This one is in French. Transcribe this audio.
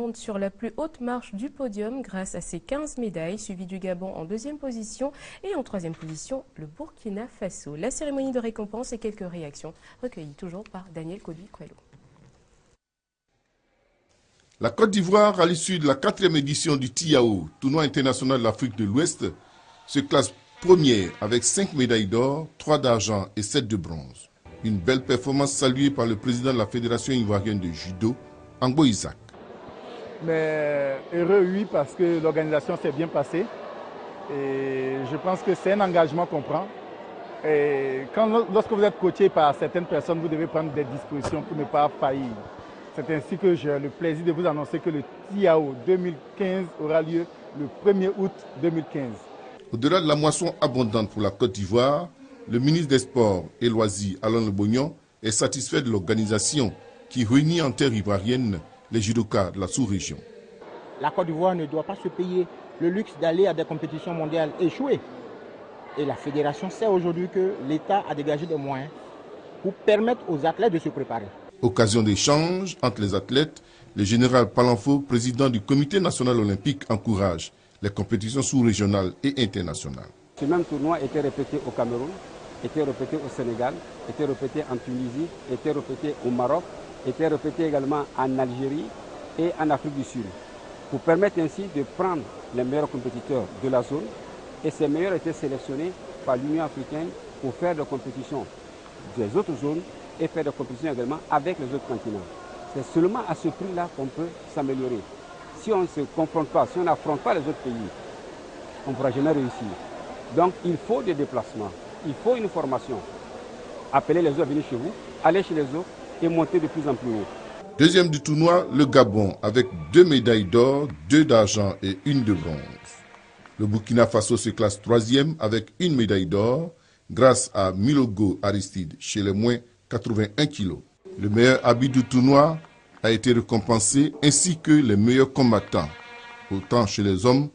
monte sur la plus haute marche du podium grâce à ses 15 médailles, suivi du Gabon en deuxième position et en troisième position le Burkina Faso. La cérémonie de récompense et quelques réactions recueillies toujours par Daniel Kodu-Kwelo. La Côte d'Ivoire, à l'issue de la 4e édition du TIAO, tournoi international de l'Afrique de l'Ouest, se classe première avec 5 médailles d'or, 3 d'argent et 7 de bronze. Une belle performance saluée par le président de la Fédération ivoirienne de judo, Angbo Isaac. Mais heureux, oui, parce que l'organisation s'est bien passée. Et je pense que c'est un engagement qu'on prend. Et lorsque vous êtes coaché par certaines personnes, vous devez prendre des dispositions pour ne pas faillir. C'est ainsi que j'ai le plaisir de vous annoncer que le TIAO 2015 aura lieu le 1er août 2015. Au-delà de la moisson abondante pour la Côte d'Ivoire, le ministre des Sports et Loisirs, Alain Lebognon, est satisfait de l'organisation qui réunit en terre ivoirienne les judokas de la sous-région. La Côte d'Ivoire ne doit pas se payer le luxe d'aller à des compétitions mondiales échouées. Et la fédération sait aujourd'hui que l'État a dégagé des moyens pour permettre aux athlètes de se préparer. Occasion d'échange entre les athlètes, le général Palanfo, président du Comité national olympique, encourage les compétitions sous-régionales et internationales. Ce même tournoi était répété au Cameroun, était répété au Sénégal, était répété en Tunisie, était répété au Maroc, était répété également en Algérie et en Afrique du Sud, pour permettre ainsi de prendre les meilleurs compétiteurs de la zone. Et ces meilleurs étaient sélectionnés par l'Union africaine pour faire des compétitions des autres zones et faire des compétitions également avec les autres continents. C'est seulement à ce prix-là qu'on peut s'améliorer. Si on ne se confronte pas, si on n'affronte pas les autres pays, on ne pourra jamais réussir. Donc il faut des déplacements, il faut une formation. Appelez les autres à venir chez vous, aller chez les autres et monter de plus en plus haut. Deuxième du tournoi, le Gabon, avec 2 médailles d'or, 2 d'argent et 1 de bronze. Le Burkina Faso se classe 3e avec 1 médaille d'or, grâce à Milogo Aristide chez les moins 81 kg. Le meilleur habit du tournoi a été récompensé, ainsi que les meilleurs combattants, autant chez les hommes